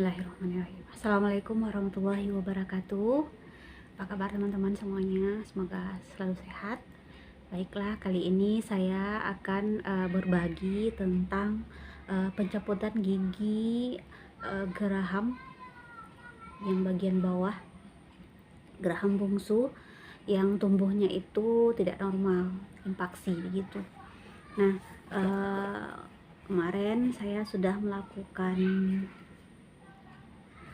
Bismillahirrahmanirrahim. Assalamualaikum warahmatullahi wabarakatuh. Apa kabar teman-teman semuanya? Semoga selalu sehat. Baiklah, kali ini saya akan berbagi tentang pencabutan gigi geraham yang bagian bawah, geraham bungsu yang tumbuhnya itu tidak normal, impaksi begitu. Nah, kemarin saya sudah melakukan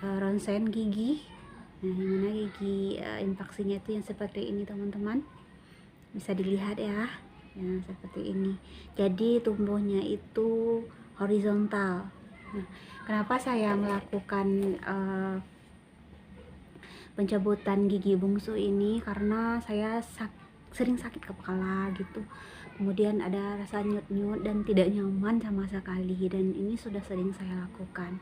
ronsen gigi. Nah, yang mana gigi impaksinya itu yang seperti ini teman-teman, bisa dilihat ya, seperti ini. Jadi tumbuhnya itu horizontal. Nah, kenapa saya melakukan pencabutan gigi bungsu ini? Karena saya sering sakit kepala gitu, kemudian ada rasa nyut-nyut dan tidak nyaman sama sekali, dan ini sudah sering saya lakukan.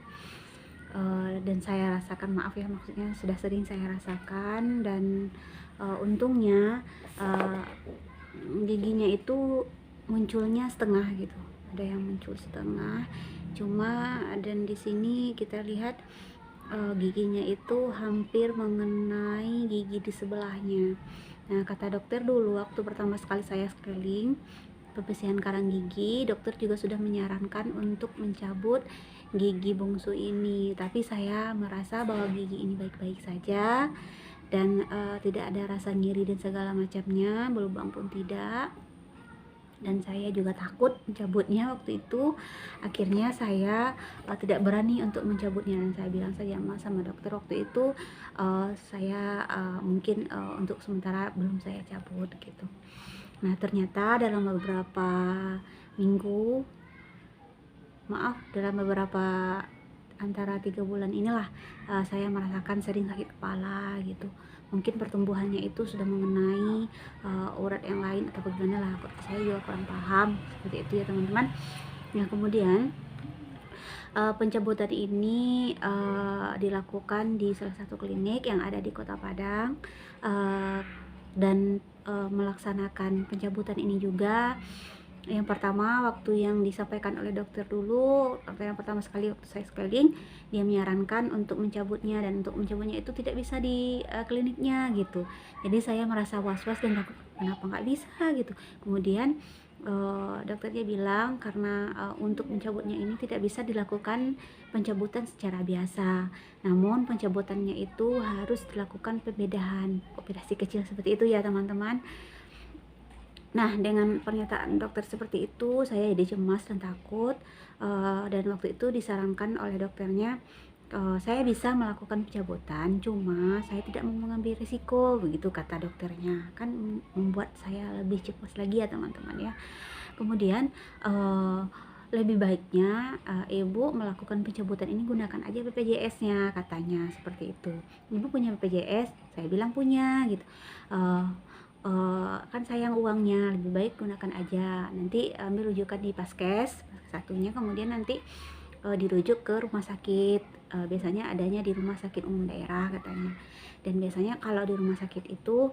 Dan saya rasakan, maksudnya sudah sering saya rasakan, dan untungnya giginya itu munculnya setengah gitu, ada yang muncul setengah cuma, dan di sini kita lihat giginya itu hampir mengenai gigi di sebelahnya. Nah, kata dokter dulu waktu pertama sekali saya screening pembersihan karang gigi, dokter juga sudah menyarankan untuk mencabut gigi bungsu ini, tapi saya merasa bahwa gigi ini baik-baik saja dan tidak ada rasa nyeri dan segala macamnya, berlubang pun tidak, dan saya juga takut mencabutnya waktu itu. Akhirnya saya tidak berani untuk mencabutnya, dan saya bilang saja sama dokter waktu itu, saya mungkin untuk sementara belum saya cabut gitu. Nah, ternyata dalam beberapa minggu, dalam beberapa antara 3 bulan inilah saya merasakan sering sakit kepala gitu. Mungkin pertumbuhannya itu sudah mengenai urat yang lain atau bagaimana lah, saya juga kurang paham seperti itu ya teman-teman. Nah, kemudian pencabutan ini dilakukan di salah satu klinik yang ada di Kota Padang, dan melaksanakan pencabutan ini juga. Yang pertama, waktu yang disampaikan oleh dokter dulu, yang pertama sekali waktu saya screening, dia menyarankan untuk mencabutnya, dan untuk mencabutnya itu tidak bisa di kliniknya gitu. Jadi saya merasa was-was dan takut, kenapa nggak bisa gitu. Kemudian dokternya bilang karena untuk mencabutnya ini tidak bisa dilakukan pencabutan secara biasa, namun pencabutannya itu harus dilakukan pembedahan, operasi kecil seperti itu ya teman-teman. Nah, dengan pernyataan dokter seperti itu, saya jadi cemas dan takut, dan waktu itu disarankan oleh dokternya, saya bisa melakukan pencabutan, cuma saya tidak mau mengambil risiko, begitu kata dokternya. Kan membuat saya lebih cemas lagi ya teman-teman ya. Kemudian lebih baiknya ibu melakukan pencabutan ini gunakan aja BPJS-nya, katanya seperti itu. Ibu punya BPJS? Saya bilang punya gitu. Kan sayang uangnya, lebih baik gunakan aja, nanti ambil rujukan di Paskes satunya, kemudian nanti dirujuk ke rumah sakit, biasanya adanya di rumah sakit umum daerah katanya. Dan biasanya kalau di rumah sakit itu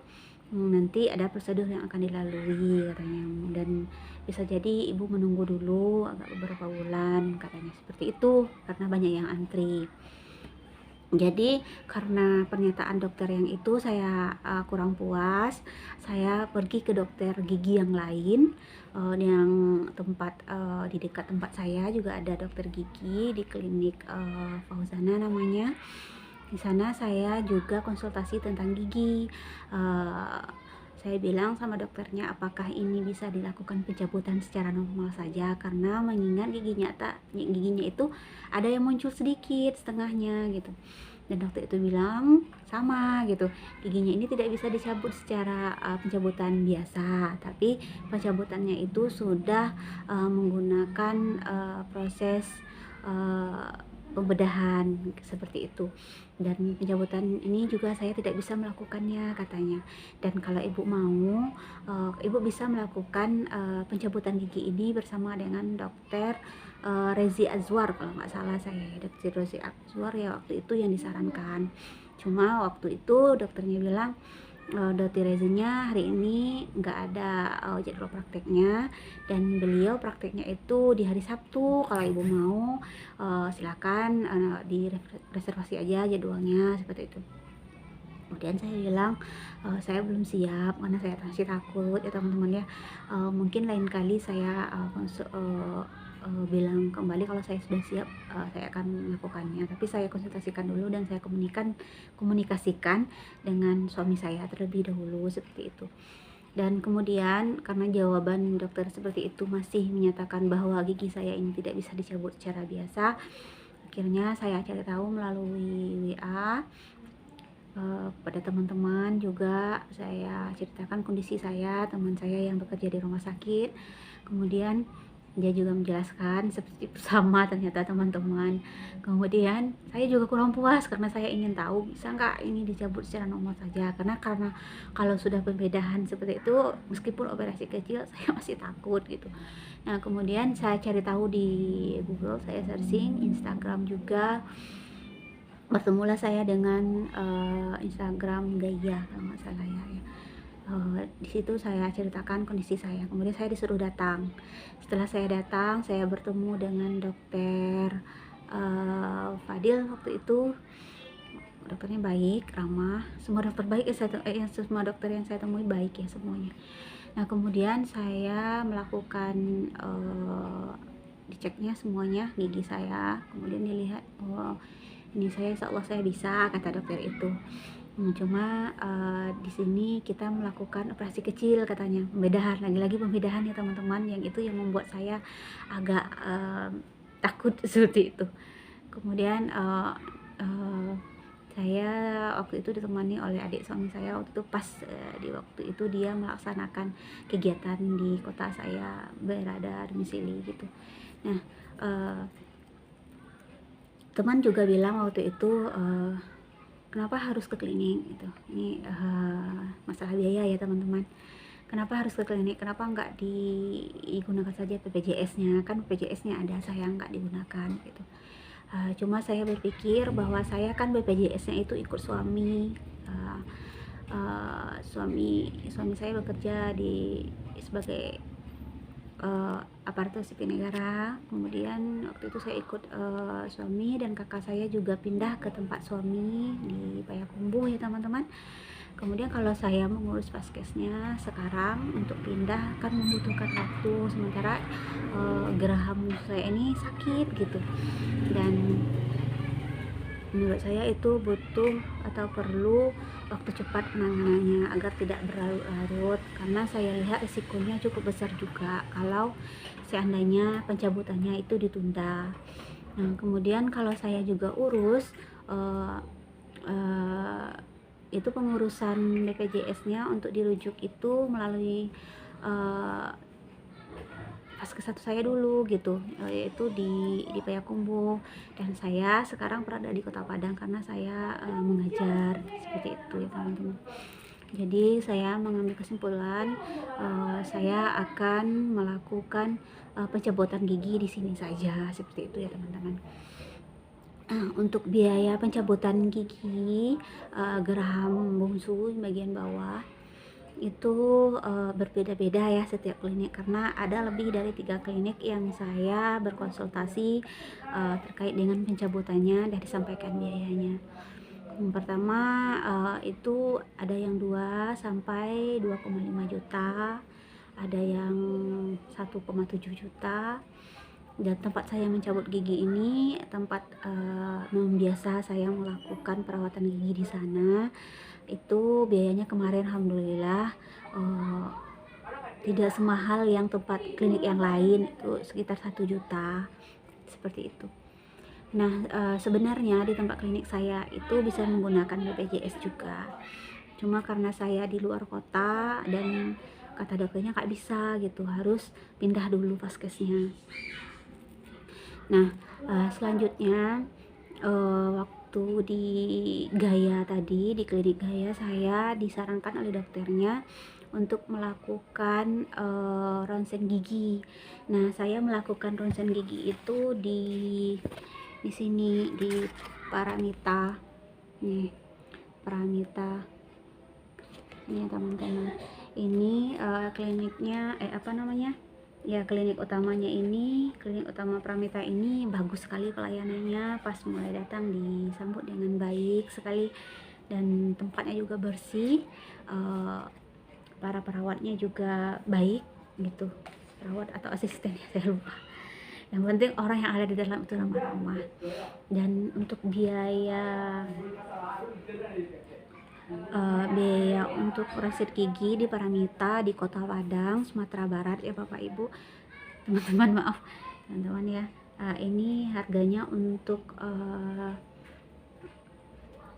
nanti ada prosedur yang akan dilalui katanya, dan bisa jadi ibu menunggu dulu agak beberapa bulan katanya, seperti itu, karena banyak yang antri. Jadi karena pernyataan dokter yang itu saya kurang puas, saya pergi ke dokter gigi yang lain, yang tempat di dekat tempat saya juga ada dokter gigi di klinik Fauzana namanya. Di sana saya juga konsultasi tentang gigi. Saya bilang sama dokternya, apakah ini bisa dilakukan pencabutan secara normal saja, karena mengingat giginya itu ada yang muncul sedikit setengahnya gitu. Dan dokter itu bilang sama gitu, giginya ini tidak bisa dicabut secara pencabutan biasa, tapi pencabutannya itu sudah menggunakan proses pembedahan seperti itu, dan pencabutan ini juga saya tidak bisa melakukannya katanya. Dan kalau ibu mau, ibu bisa melakukan pencabutan gigi ini bersama dengan dokter Rezi Azwar kalau nggak salah saya, dokter Rezi Azwar ya waktu itu yang disarankan. Cuma waktu itu dokternya bilang Dokter Rezennya hari ini nggak ada jadwal prakteknya, dan beliau prakteknya itu di hari Sabtu. Kalau ibu mau silakan direservasi aja jadwalnya, seperti itu. Kemudian saya bilang saya belum siap karena saya masih takut ya teman-teman ya. Mungkin lain kali saya bilang kembali kalau saya sudah siap, saya akan melakukannya. Tapi saya konsultasikan dulu dan saya komunikasikan dengan suami saya terlebih dahulu, seperti itu. Dan kemudian karena jawaban dokter seperti itu masih menyatakan bahwa gigi saya ini tidak bisa dicabut secara biasa, akhirnya saya cari tahu melalui WA pada teman-teman. Juga saya ceritakan kondisi saya, teman saya yang bekerja di rumah sakit. Kemudian dia juga menjelaskan seperti sama ternyata teman-teman. Kemudian saya juga kurang puas karena saya ingin tahu bisa nggak ini dicabut secara normal saja, karena kalau sudah pembedahan seperti itu meskipun operasi kecil saya masih takut gitu. Nah kemudian saya cari tahu di Google, saya searching Instagram juga, bertemulah saya dengan Instagram Gaya kalau nggak salah ya. Di situ saya ceritakan kondisi saya, kemudian saya disuruh datang. Setelah saya datang, saya bertemu dengan dokter Fadil waktu itu. Dokternya baik, ramah, semua dokter baik semua dokter yang saya temui baik ya semuanya. Nah kemudian saya melakukan diceknya semuanya gigi saya, kemudian dilihat ini saya insya Allah saya bisa, kata dokter itu. Cuma di sini kita melakukan operasi kecil katanya, pembedahan, lagi-lagi pembedahan ya teman-teman, yang itu yang membuat saya agak takut seperti itu. Kemudian saya waktu itu ditemani oleh adik suami saya, waktu itu pas di waktu itu dia melaksanakan kegiatan di kota saya berada domisili gitu. Nah teman juga bilang waktu itu kenapa harus ke klinik gitu. Ini masalah biaya ya teman-teman. Kenapa harus ke klinik? Kenapa nggak digunakan saja BPJS-nya? Kan BPJS-nya ada, saya nggak digunakan gitu. Cuma saya berpikir bahwa saya kan BPJS-nya itu ikut suami. Suami saya bekerja sebagai aparatur sipil negara. Kemudian waktu itu saya ikut suami, dan kakak saya juga pindah ke tempat suami di Payakumbuh ya teman-teman. Kemudian kalau saya mengurus paskesnya sekarang untuk pindah kan membutuhkan waktu, sementara geraham saya ini sakit gitu, dan menurut saya itu butuh atau perlu waktu cepat penanganannya agar tidak berlarut-larut, karena saya lihat risikonya cukup besar juga kalau seandainya pencabutannya itu ditunda. Nah kemudian kalau saya juga urus itu pengurusan BPJS-nya untuk dirujuk itu melalui paskes satu saya dulu gitu, yaitu di Payakumbuh, dan saya sekarang berada di Kota Padang karena saya mengajar, seperti itu ya teman-teman. Jadi saya mengambil kesimpulan saya akan melakukan pencabutan gigi di sini saja, seperti itu ya teman-teman. Untuk biaya pencabutan gigi geraham bungsu bagian bawah itu berbeda-beda ya setiap klinik, karena ada lebih dari 3 klinik yang saya berkonsultasi terkait dengan pencabutannya dan disampaikan biayanya. Yang pertama itu ada yang 2 sampai 2,5 juta, ada yang 1,7 juta. Dan tempat saya mencabut gigi ini tempat biasa saya melakukan perawatan gigi di sana. Itu biayanya kemarin alhamdulillah tidak semahal yang tempat klinik yang lain, itu sekitar 1 juta, seperti itu. Nah sebenarnya di tempat klinik saya itu bisa menggunakan BPJS juga, cuma karena saya di luar kota dan kata dokternya nggak bisa gitu, harus pindah dulu paskesnya. Nah selanjutnya waktu di Gaya tadi, di klinik Gaya, saya disarankan oleh dokternya untuk melakukan ronsen gigi. Nah saya melakukan ronsen gigi itu di sini di Paramita nih, Paramita Ini teman-teman, ini kliniknya apa namanya ya, klinik utamanya ini, klinik utama Pramita ini bagus sekali pelayanannya. Pas mulai datang disambut dengan baik sekali, dan tempatnya juga bersih. Para perawatnya juga baik gitu, perawat atau asistennya saya lupa. Yang penting orang yang ada di dalam itu ramah-ramah. Dan untuk biaya untuk resep gigi di Paramita di Kota Padang, Sumatera Barat ya Bapak Ibu, teman-teman, maaf teman-teman ya. Ini harganya untuk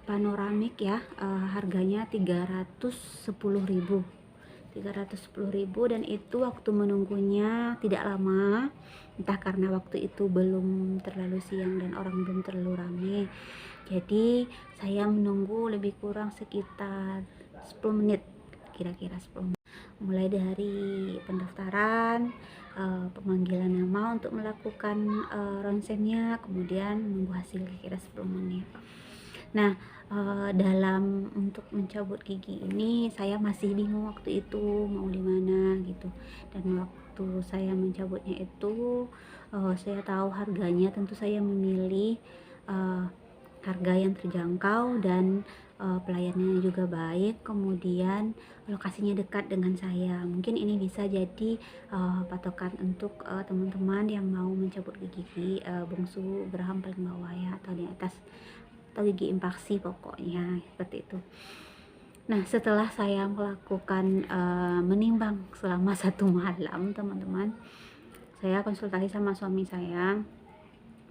panoramik ya, harganya 310.000 dan itu waktu menunggunya tidak lama, entah karena waktu itu belum terlalu siang dan orang belum terlalu ramai. Jadi saya menunggu lebih kurang sekitar 10 menit, kira-kira 10 menit. Mulai dari pendaftaran, pemanggilan nama untuk melakukan ronsennya, kemudian menunggu hasil kira-kira 10 menit. Nah, dalam untuk mencabut gigi ini saya masih bingung waktu itu mau di mana gitu. Dan waktu saya mencabutnya itu, saya tahu harganya, tentu saya memilih harga yang terjangkau dan pelayanannya juga baik, kemudian lokasinya dekat dengan saya. Mungkin ini bisa jadi patokan untuk teman-teman yang mau mencabut gigi bungsu geraham paling bawah ya, atau di atas, atau gigi impaksi, pokoknya seperti itu. Nah, setelah saya melakukan menimbang selama 1 malam teman-teman, saya konsultasi sama suami saya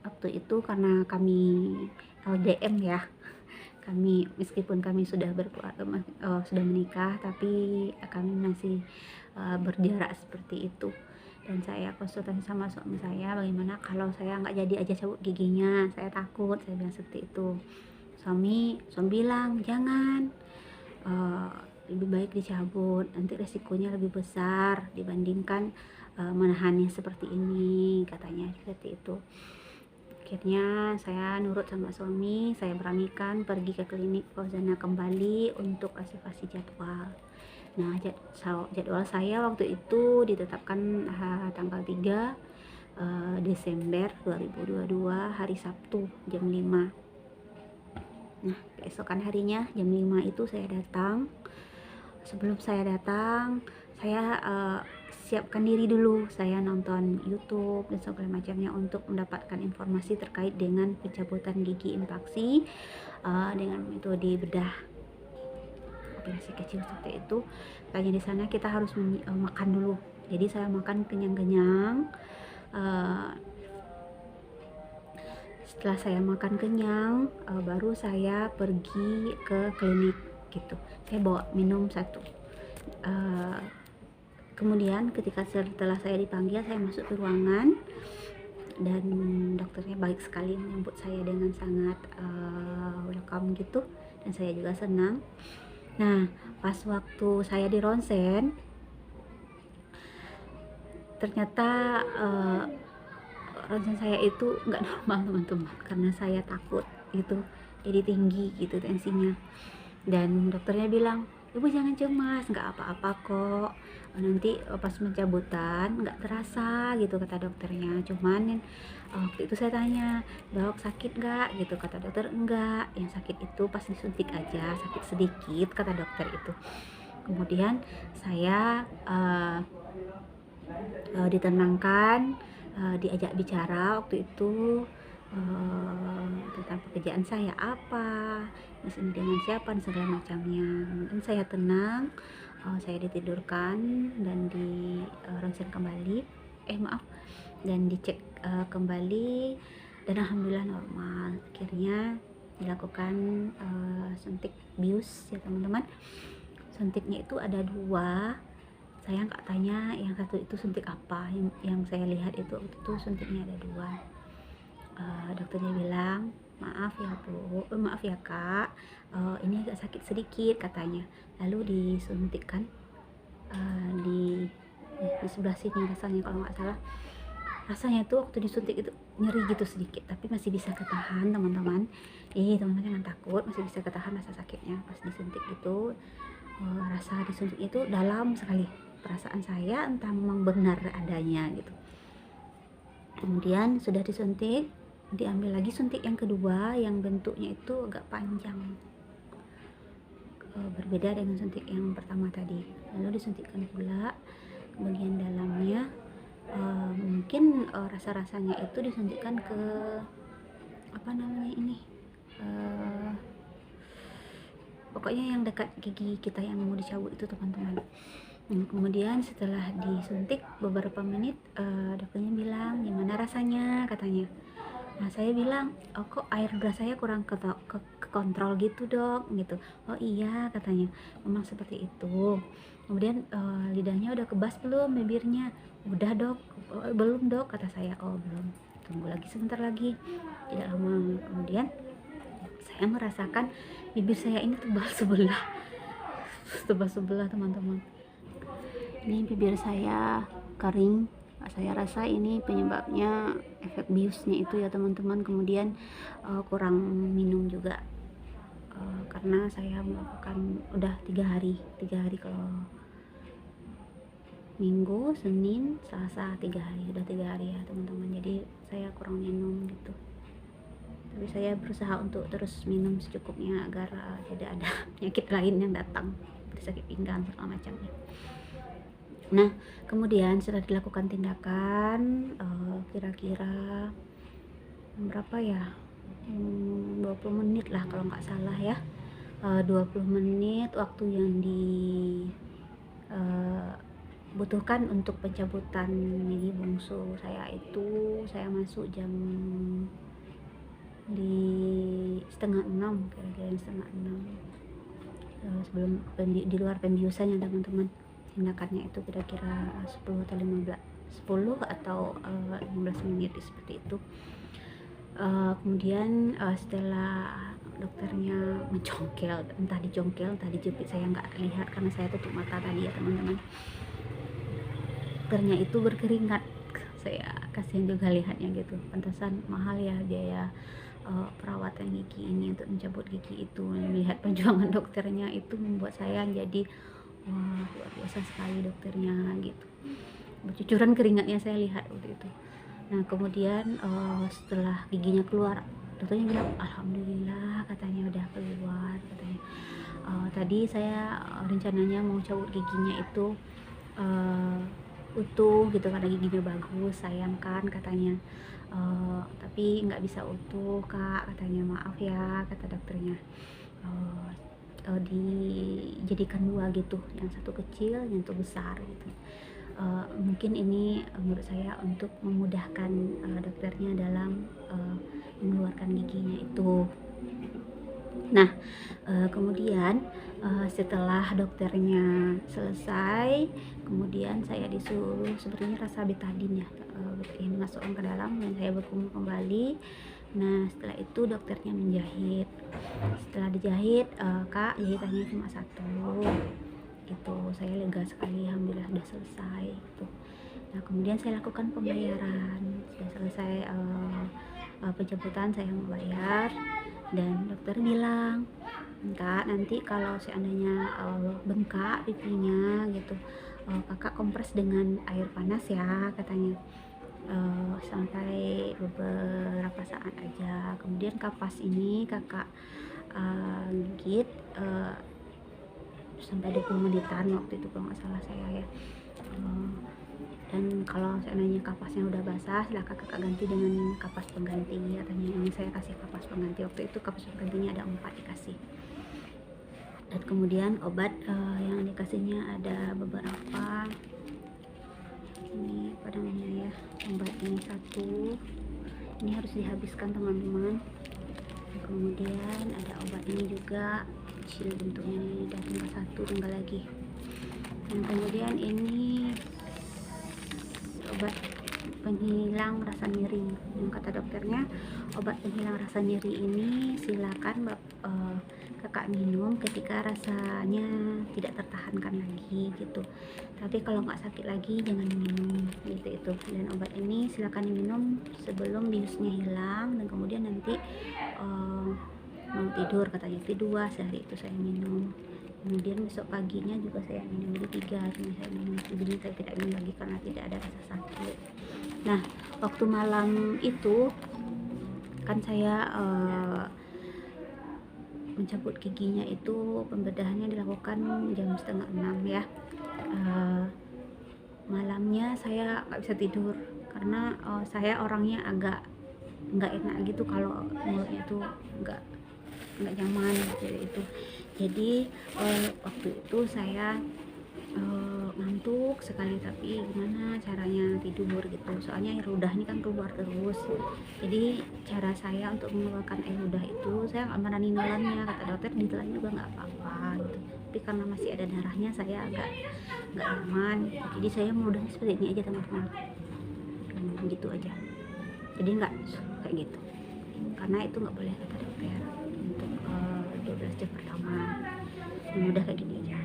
waktu itu, karena kami LDM ya, kami meskipun kami sudah berkeluarga, sudah menikah, tapi kami masih berjarak seperti itu. Dan saya konsultasi sama suami saya, bagaimana kalau saya nggak jadi aja cabut giginya, saya takut, saya bilang seperti itu. Suami bilang jangan, lebih baik dicabut, nanti resikonya lebih besar dibandingkan menahannya seperti ini, katanya seperti itu. Akhirnya saya nurut sama suami, saya beranikan pergi ke klinik Fauzana kembali untuk reservasi jadwal. Nah, jadwal saya waktu itu ditetapkan tanggal 3 Desember 2022, hari Sabtu jam 5. Nah, keesokan harinya jam 5 itu saya datang. Sebelum saya datang, saya siapkan diri dulu, saya nonton YouTube dan segala macamnya untuk mendapatkan informasi terkait dengan pencabutan gigi impaksi dengan metode bedah operasi kecil seperti itu. Tanya di sana kita harus makan dulu. Jadi saya makan kenyang-kenyang. Setelah saya makan kenyang, baru saya pergi ke klinik gitu. Saya bawa minum satu. Kemudian ketika setelah saya dipanggil, saya masuk ke ruangan dan dokternya baik sekali menyambut saya dengan sangat welcome gitu, dan saya juga senang. Nah, pas waktu saya di ronsen, ternyata ronsen saya itu nggak normal teman-teman, karena saya takut gitu, jadi tinggi gitu tensinya. Dan dokternya bilang, ibu jangan cemas, nggak apa-apa kok, nanti pas pencabutan nggak terasa gitu, kata dokternya. Cuman waktu itu saya tanya, dok sakit nggak gitu, kata dokter enggak, yang sakit itu pas disuntik aja, sakit sedikit, kata dokter itu. Kemudian saya ditenangkan, diajak bicara waktu itu tentang pekerjaan saya apa, di sini dengan siapa, dan segala macamnya. Dan saya tenang, saya ditidurkan dan di ronsen kembali, dan dicek kembali, dan alhamdulillah normal. Akhirnya dilakukan suntik bius ya teman-teman. Suntiknya itu ada 2. Saya nggak tanya yang satu itu suntik apa, yang saya lihat itu suntiknya ada 2. Dokternya bilang, maaf ya bu, maaf ya kak, ini agak sakit sedikit, katanya. Lalu disuntikkan di sebelah sini rasanya, kalau nggak salah. Rasanya itu waktu disuntik itu nyeri gitu sedikit, tapi masih bisa ketahan teman-teman. Teman-teman jangan takut, masih bisa ketahan rasa sakitnya pas disuntik gitu. rasa disuntik itu dalam sekali, perasaan saya entah memang benar adanya gitu. Kemudian sudah disuntik, diambil lagi suntik yang kedua yang bentuknya itu agak panjang, berbeda dengan suntik yang pertama tadi. Lalu disuntikkan pula bagian dalamnya, mungkin rasa-rasanya itu disuntikkan ke apa namanya ini, pokoknya yang dekat gigi kita yang mau dicabut itu teman-teman. Kemudian setelah disuntik beberapa menit, dokternya bilang gimana rasanya katanya. Nah saya bilang, oh kok air beras saya kurang ke kontrol gitu dok gitu. Oh iya katanya, memang seperti itu. Kemudian lidahnya udah kebas belum bibirnya? Udah dok. Oh, belum dok kata saya. Oh belum, tunggu lagi sebentar lagi. Tidak lama kemudian saya merasakan bibir saya ini tebal sebelah teman-teman. Ini bibir saya kering, saya rasa ini penyebabnya efek biusnya itu ya teman-teman. Kemudian kurang minum juga, karena saya melakukan udah 3 hari kalau Minggu, Senin, Selasa 3 hari, udah 3 hari ya teman-teman. Jadi saya kurang minum gitu, tapi saya berusaha untuk terus minum secukupnya agar tidak ada penyakit lain yang datang seperti sakit pinggang segala macamnya. Nah kemudian setelah dilakukan tindakan, kira-kira berapa ya, 20 menit lah kalau nggak salah ya, 20 menit waktu yang dibutuhkan untuk pencabutan gigi bungsu saya itu. Saya masuk jam di setengah 6, kira-kira setengah 6, sebelum di luar pembiusan ya teman-teman. Tindakannya itu kira-kira 10 atau 15 menit seperti itu. Kemudian setelah dokternya mencongkel, entah dicongkel entah dijepit, saya nggak lihat karena saya tutup mata tadi ya teman-teman. Dokternya itu berkeringat, saya kasihan juga lihatnya gitu. Pantasan mahal ya biaya perawatan gigi ini untuk mencabut gigi itu. Melihat perjuangan dokternya itu membuat saya jadi wah luar biasa sekali dokternya gitu. Bercucuran keringatnya saya lihat waktu itu. Nah kemudian setelah giginya keluar, dokternya bilang alhamdulillah katanya udah keluar katanya. Tadi saya rencananya mau cabut giginya itu utuh gitu karena giginya bagus, sayang kan katanya. Tapi nggak bisa utuh kak katanya, maaf ya kata dokternya. Dijadikan 2 gitu, yang satu kecil yang satu besar gitu. Mungkin ini menurut saya untuk memudahkan dokternya dalam mengeluarkan giginya itu. Nah kemudian setelah dokternya selesai, kemudian saya disuruh sepertinya rasa betadin ya, ini masukkan ke dalam dan saya berkumur kembali. Nah setelah itu dokternya menjahit. Setelah dijahit, kak jahitannya cuma 1 gitu, saya lega sekali, alhamdulillah sudah selesai gitu. Nah kemudian saya lakukan pembayaran, sudah selesai penjemputan, saya membayar dan dokter bilang, kak nanti kalau seandainya bengkak pipinya gitu, kakak kompres dengan air panas ya katanya, sampai beberapa saat aja. Kemudian kapas ini kakak gigit sampai 20 menitan waktu itu kalau nggak salah saya ya. Dan kalau seandainya kapasnya udah basah, silahkan kakak ganti dengan kapas pengganti katanya. Ini saya kasih kapas pengganti, waktu itu kapas penggantinya ada 4 dikasih. Dan kemudian obat yang dikasihnya ada beberapa. Ini apa namanya ya, obat ini 1, ini harus dihabiskan teman-teman. Kemudian ada obat ini juga kecil bentuknya, ini udah tinggal 1, tinggal lagi. Dan kemudian ini obat penghilang rasa nyeri. Yang kata dokternya, obat penghilang rasa nyeri ini silakan kakak minum ketika rasanya tidak tertahankan lagi gitu. Tapi kalau nggak sakit lagi jangan minum gitu itu. Dan obat ini silakan diminum sebelum biusnya hilang, dan kemudian nanti mau tidur katanya, itu 2 sehari itu saya minum. Kemudian besok paginya juga saya minum D3, cuma saya minum segini, saya tidak minum lagi karena tidak ada rasa sakit. Nah, waktu malam itu kan saya mencabut giginya itu, pembedahannya dilakukan jam setengah 6 ya. Malamnya saya nggak bisa tidur karena saya orangnya agak nggak enak gitu kalau mulutnya itu nggak nyaman gitu itu. Jadi waktu itu saya ngantuk sekali, tapi gimana caranya tidur gitu, soalnya air ludah ini kan keluar terus. Jadi cara saya untuk mengeluarkan air ludah itu, saya nggak pernah nelannya, kata dokter ditelan juga nggak apa-apa gitu, tapi karena masih ada darahnya saya agak nggak nyaman, jadi saya meludahnya seperti ini aja teman-teman. Gitu aja, jadi nggak kayak gitu, karena itu nggak boleh kata dokter untuk 12 jam pertama udah kayak gini aja.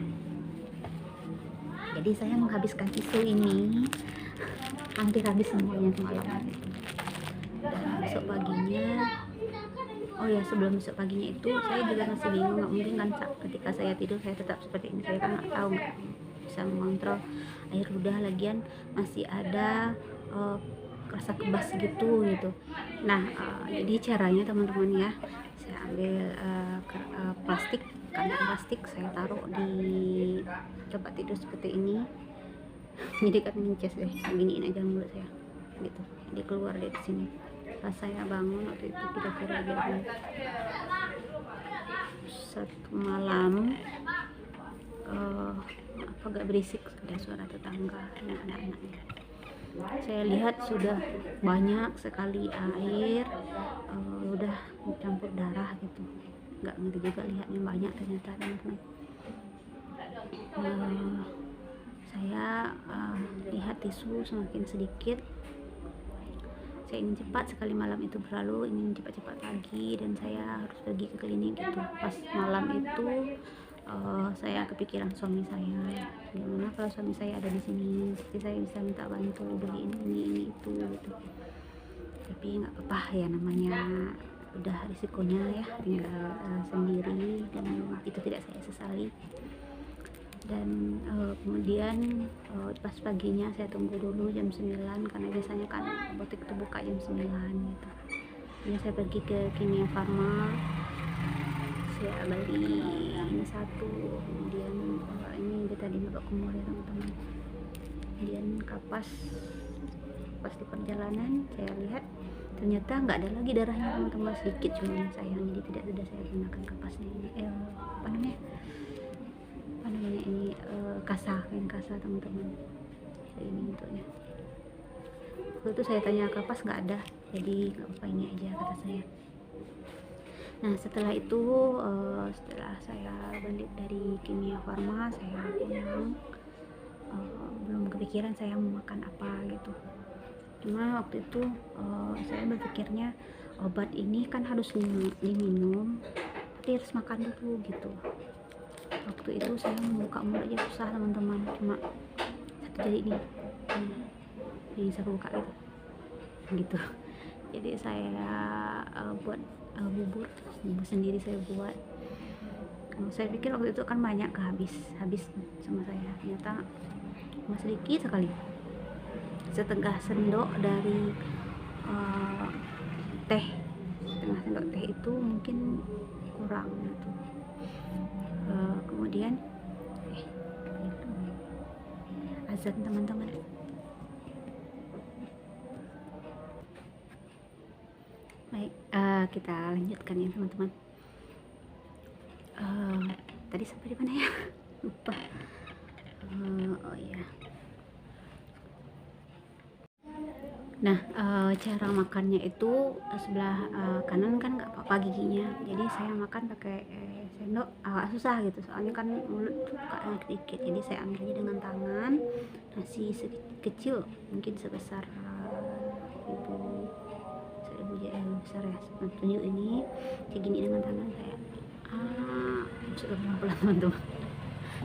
Jadi saya menghabiskan tisu ini hampir habis semuanya semalam gitu. Dan besok paginya, oh ya sebelum besok paginya itu saya juga masih bingung, nggak mungkin kan ketika saya tidur saya tetap seperti ini, saya kan nggak tahu, nggak bisa mengontrol air ludah, lagian masih ada rasa kebas gitu. Nah jadi caranya teman-teman ya, saya ambil plastik, kantong plastik, saya taruh di tempat tidur seperti ini, jadi kan mences deh, giniin aja mulut saya gitu, jadi keluar dari sini. Pas saya bangun waktu itu kira-kira jam 1 malam, agak berisik, ada suara tetangga dan anak-anaknya. Saya lihat sudah banyak sekali air, udah campur darah gitu, nggak ngerti juga lihatnya banyak ternyata teman-teman. Saya lihat tisu semakin sedikit, saya ingin cepat sekali malam itu berlalu, ingin cepat-cepat pagi dan saya harus pergi ke klinik gitu. Pas malam itu saya kepikiran suami saya, gimana kalau suami saya ada di sini, jadi saya bisa minta bantu beli ini itu gitu. Tapi nggak apa-apa ya, namanya udah risikonya ya, tinggal sendiri, dan itu tidak saya sesali. Dan kemudian pas paginya saya tunggu dulu jam 9, karena biasanya kan apotek itu buka jam 9 gitu. Jadi saya pergi ke Kimia Farma, saya beli ini satu, kemudian ini dia tadi babak kumur ya teman-teman. Kemudian kapas, pas di perjalanan saya lihat ternyata nggak ada lagi darahnya teman-teman, sedikit cuma sayang, jadi tidak sudah saya gunakan kapasnya ini apa namanya ini kasa, kain kasa teman-teman, ini bentuknya. Waktu itu saya tanya kapas nggak ada, jadi nggak apa, ini aja kata saya. Nah setelah itu setelah saya balik dari Kimia Farma, saya pulang, belum kepikiran saya mau makan apa gitu. Cuma waktu itu saya berpikirnya obat ini kan harus diminum, tapi harus makan dulu gitu. Waktu itu saya membuka mulut aja susah teman-teman, cuma satu jari ini bisa buka gitu. Jadi saya buat bubur sendiri, saya buat. Saya pikir waktu itu kan banyak habis sama saya, ternyata cuma sedikit sekali, setengah sendok dari teh, setengah sendok teh itu mungkin kurang gitu. Kemudian azan teman-teman. Baik, kita lanjutkan ya teman-teman. Tadi sampai di mana ya? Lupa. Oh ya. Nah cara makannya itu sebelah kanan kan nggak apa-apa giginya, jadi saya makan pakai sendok agak susah gitu, soalnya kan mulut buka sedikit, jadi saya ambilnya dengan tangan. Nasi kecil mungkin sebesar ibu besar ya, tunjuk ini kayak gini, dengan tangan saya sudah pelan-pelan teman-teman,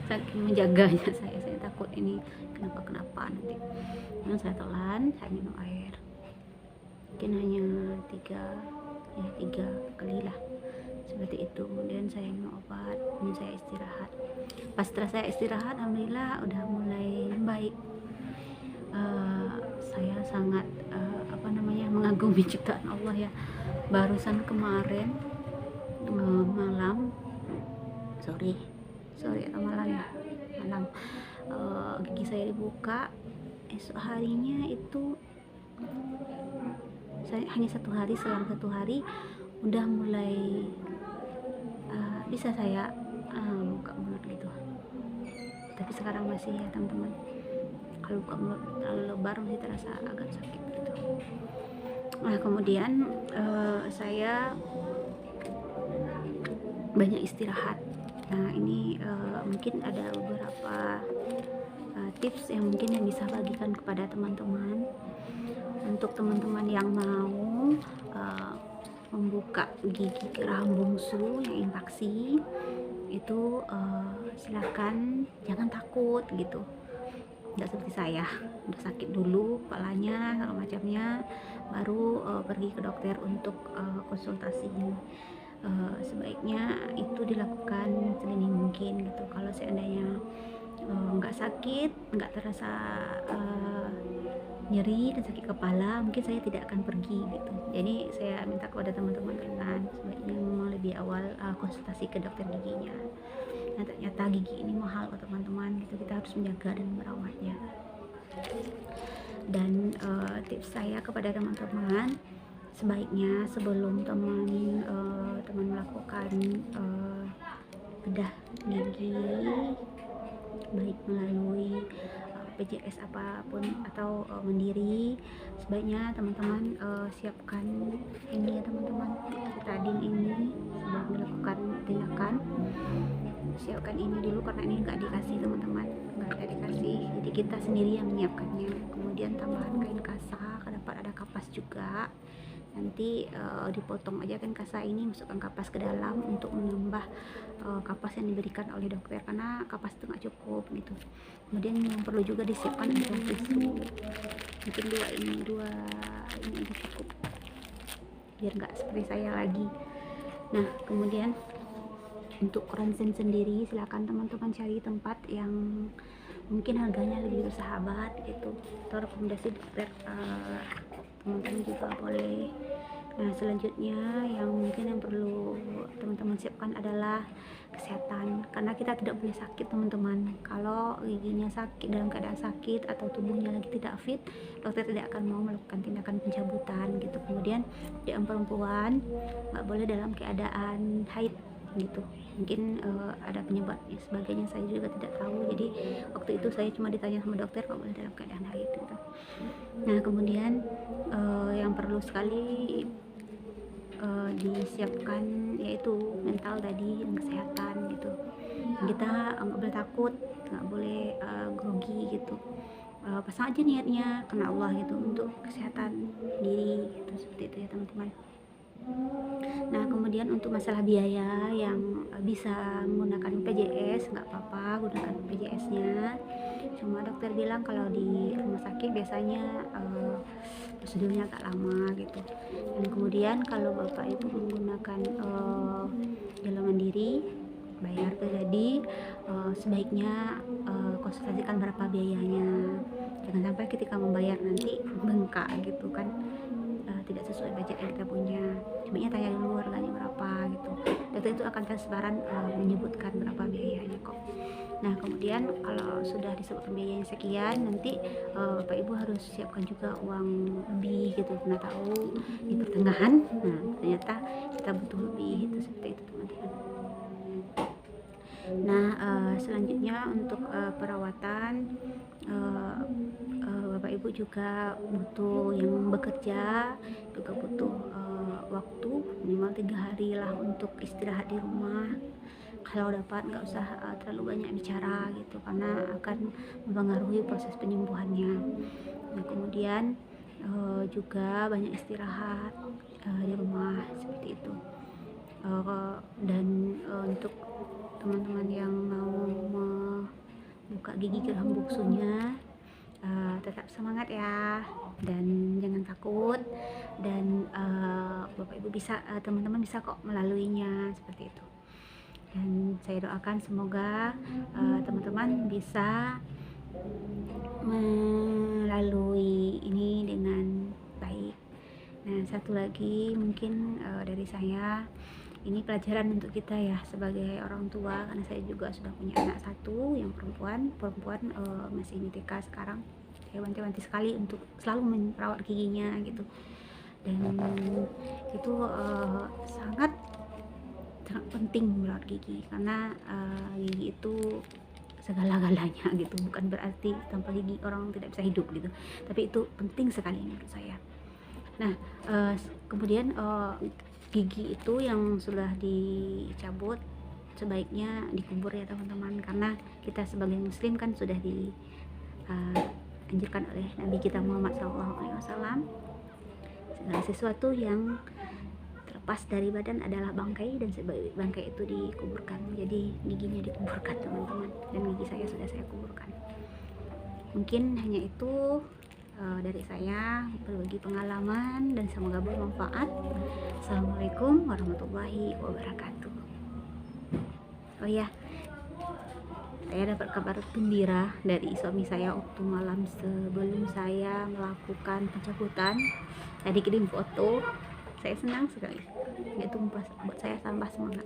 saking menjaganya saya takut ini kenapa nanti. Nah, saya telan, saya minum air mungkin hanya 3 kali lah seperti itu. Kemudian saya minum obat, kemudian saya istirahat. Pas setelah saya istirahat, alhamdulillah udah mulai baik. Saya sangat mengagumi ciptaan Allah ya. Barusan kemarin malam, sorry atau malam ya, malam gigi saya dibuka. Esok harinya itu saya hanya selang 1 hari udah mulai bisa saya buka mulut gitu. Tapi sekarang masih ya teman-teman, kalau buka mulut terlalu lebar masih terasa agak sakit gitu. Nah kemudian saya banyak istirahat. Nah ini mungkin ada beberapa tips yang mungkin yang bisa bagikan kepada teman-teman. Untuk teman-teman yang mau membuka gigi geraham bungsu yang infeksi itu silakan, jangan takut gitu. Tidak seperti saya udah sakit dulu kepalanya segala macamnya, baru pergi ke dokter untuk konsultasi. Sebaiknya itu dilakukan sedini mungkin gitu. Kalau seandainya nggak sakit, nggak terasa nyeri dan sakit kepala, mungkin saya tidak akan pergi gitu. Jadi saya minta kepada teman-teman kan, sebaiknya memang lebih awal konsultasi ke dokter giginya. Nah ternyata gigi ini mahal kok teman-teman gitu, kita harus menjaga dan merawatnya. Dan tips saya kepada teman-teman, sebaiknya sebelum teman melakukan bedah gigi, baik melalui PJS apapun atau mandiri, sebaiknya teman-teman siapkan ini ya teman-teman, betadine ini sebelum melakukan tindakan. Siapkan ini dulu karena ini nggak dikasih teman-teman, nggak dikasih, jadi kita sendiri yang menyiapkannya. Kemudian tambahan kain kasa, dapat ada kapas juga. Nanti dipotong aja kan kasa ini, masukkan kapas ke dalam untuk menambah kapas yang diberikan oleh dokter, karena kapas itu nggak cukup gitu. Kemudian yang perlu juga disiapkan adalah tisu, mungkin dua ini cukup biar nggak seperti saya lagi. Nah kemudian untuk ronsen sendiri, silakan teman-teman cari tempat yang mungkin harganya lebih bersahabat gitu, atau rekomendasi dokter teman-teman juga boleh. Nah selanjutnya yang mungkin yang perlu teman-teman siapkan adalah kesehatan, karena kita tidak boleh sakit teman-teman. Kalau giginya sakit, dalam keadaan sakit atau tubuhnya lagi tidak fit, dokter tidak akan mau melakukan tindakan pencabutan gitu. Kemudian yang perempuan nggak boleh dalam keadaan haid gitu, mungkin ada penyebabnya sebagainya, saya juga tidak tahu. Jadi waktu itu saya cuma ditanya sama dokter nggak boleh dalam keadaan haid gitu. Nah kemudian yang perlu sekali disiapkan yaitu mental tadi, yang kesehatan gitu. Kita nggak boleh takut, nggak boleh grogi gitu. Pasang aja niatnya karena Allah gitu, untuk kesehatan diri gitu, seperti itu ya teman-teman. Nah kemudian untuk masalah biaya, yang bisa menggunakan BPJS nggak apa-apa, gunakan BPJS-nya. Cuma dokter bilang kalau di rumah sakit biasanya prosedurnya agak lama gitu. Dan kemudian kalau bapak ibu menggunakan jalur mandiri bayar pribadi, sebaiknya konsultasikan berapa biayanya. Jangan sampai ketika membayar nanti bengkak gitu kan, tidak sesuai budget yang kita punya. Sebaiknya tanya dulu harganya berapa gitu. Dokter itu akan transparan menyebutkan berapa biayanya kok. Nah kemudian kalau sudah disebutkan biayanya sekian, nanti bapak ibu harus siapkan juga uang lebih gitu, karena tahu di pertengahan ternyata kita butuh lebih itu, seperti itu teman-teman. Nah selanjutnya untuk perawatan, bapak ibu juga butuh yang bekerja, juga butuh waktu minimal 3 hari lah untuk istirahat di rumah. Kalau dapat nggak usah terlalu banyak bicara gitu, karena akan mempengaruhi proses penyembuhannya. Nah kemudian juga banyak istirahat di rumah, seperti itu. Dan untuk teman-teman yang mau membuka gigi geraham bungsunya, tetap semangat ya, dan jangan takut, dan bapak ibu bisa, teman-teman bisa kok melaluinya, seperti itu. dan saya doakan semoga teman-teman bisa melalui ini dengan baik. Nah, satu lagi mungkin dari saya, ini pelajaran untuk kita ya sebagai orang tua, karena saya juga sudah punya anak satu yang perempuan masih di TK sekarang. Saya wanti-wanti sekali untuk selalu merawat giginya gitu, dan itu sangat sangat penting merawat gigi, karena gigi itu segala-galanya gitu. Bukan berarti tanpa gigi orang tidak bisa hidup gitu, tapi itu penting sekali menurut saya. Nah, kemudian gigi itu yang sudah dicabut sebaiknya dikubur ya teman-teman, karena kita sebagai muslim kan sudah dianjurkan oleh Nabi kita Muhammad SAW, segala sesuatu yang terlepas dari badan adalah bangkai, dan sebaik bangkai itu dikuburkan. Jadi giginya dikuburkan teman-teman, dan gigi saya sudah saya kuburkan. Mungkin hanya itu dari saya, berbagi pengalaman, dan semoga bermanfaat. Assalamualaikum warahmatullahi wabarakatuh. Oh ya, saya dapat kabar gembira dari suami saya waktu malam sebelum saya melakukan pencabutan. Tadi kirim foto, saya senang sekali. Itu buat saya tambah semangat.